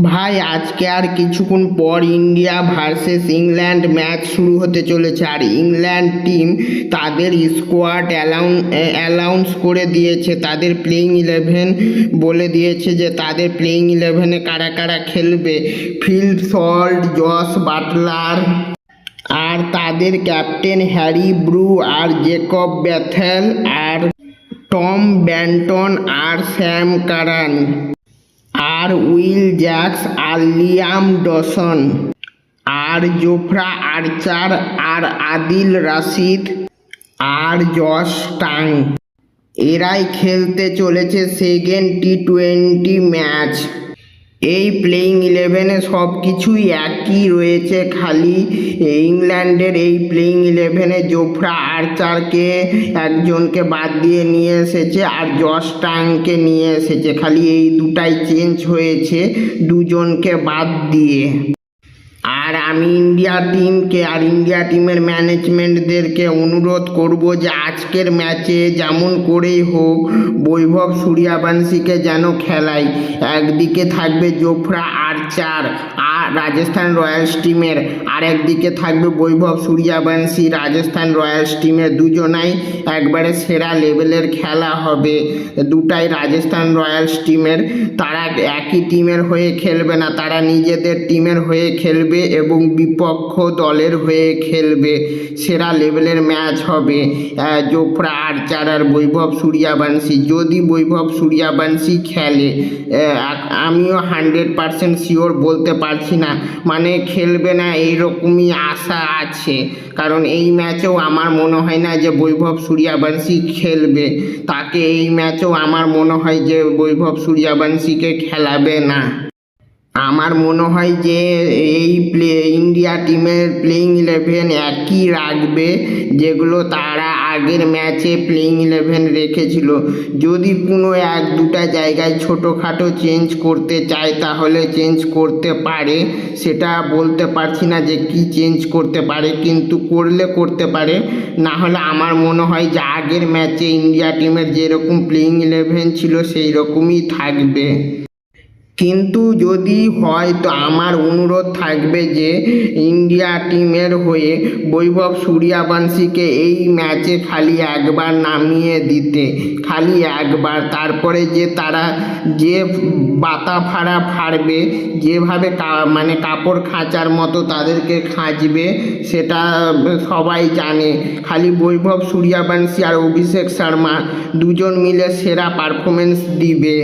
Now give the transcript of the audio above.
ভাই আজকে আর কিছুক্ষণ পর ইন্ডিয়া ভার্সেস ইংল্যান্ড ম্যাচ শুরু হতে চলেছে। আর ইংল্যান্ড টিম তাদের স্কোয়াড অ্যানাউন্স করে দিয়েছে, তাদের প্লেইং 11 বলে দিয়েছে যে তাদের প্লেইং 11-এ কারা কারা খেলবে। ফিল সল্ট, জস বাটলার, আর তাদের ক্যাপ্টেন হ্যারি ব্রু, আর জেকব বেথেল, আর টম ব্যান্টন, আর স্যাম কারান, আর উইল জ্যাক্স, আর লিয়াম ডসন, আর জোফ্রা আর্চার, আর আদিল রাশিদ, আর জশ টাং। এরাই খেলতে চলেছে সেকেন্ড টি20 ম্যাচ। এই প্লেইং 11-এ সব কিছুই একই রয়েছে, খালি ইংল্যান্ডের এই প্লেইং 11-এ জোফ্রা আর্চারকে একজনকে বাদ দিয়ে নিয়ে এসেছে, আর জশ টাংকে নিয়ে এসেছে। খালি এই দুটাই চেঞ্জ হয়েছে, দুজনকে বাদ দিয়ে। আর আমি ইন্ডিয়া টিমের ম্যানেজমেন্টদেরকে অনুরোধ করব যে আজকের ম্যাচে যেমন করেই হোক বৈভব সূর্যবংশীকে যেন খেলায়। একদিকে থাকবে জোফ্রা আর্চার আর রাজস্থান রয়্যালস টিমের, আর একদিকে থাকবে বৈভব সূর্যবংশী রাজস্থান রয়্যালস টিমের। দুজনাই একবারে সেরা লেভেলের খেলা হবে। দুটাই রাজস্থান রয়্যালস টিমের, তারা একই টিমের হয়ে খেলবে না, তারা নিজেদের টিমের হয়ে খেলবে এবং বিপক্ষ দলের হয়ে খেলবে। সেরা লেভেলের ম্যাচ হবে জোফ্রা আর্চার আর বৈভব সূর্যবংশী। যদি বৈভব সূর্যবংশী খেলে, আমিও 100% শিওর বলতে পারছি না, মানে খেলবে না এইরকমই আশা আছে, কারণ এই ম্যাচেও আমার মনে হয় না যে বৈভব সূর্যবংশী খেলবে। তাকে এই ম্যাচেও আমার মনে হয় যে বৈভব সূর্যবংশীকে খেলাবে না। আমার মনে হয় যে এই ইন্ডিয়া টিমের প্লেইং 11 একই রাখবে, যেগুলো তারা আগের ম্যাচে প্লেইং 11 রেখেছিল। যদি কোনো এক দুটা জায়গায় ছোটোখাটো চেঞ্জ করতে চায় তাহলে চেঞ্জ করতে পারে, সেটা বলতে পারছি না যে কি চেঞ্জ করতে পারে, কিন্তু করলে করতে পারে। না হলে আমার মনে হয় যে আগের ম্যাচে ইন্ডিয়া টিমের যেরকম প্লেইং 11 ছিল সেই রকমই থাকবে। কিন্তু যদি হয় তো আমার অনুরোধ থাকবে যে ইন্ডিয়া টিমের হয়ে বৈভব সূর্যবংশীকে এই ম্যাচে খালি একবার নামিয়ে দিতে, খালি একবার। তারপরে যে তারা যে বাতা ফাড়বে, যেভাবে মানে কাপড় খাঁচার মতো তাদেরকে খাঁচবে, সেটা সবাই জানে। খালি বৈভব সূর্যবংশী আর অভিষেক শর্মা দুজন মিলে সেরা পারফরমেন্স দিবে।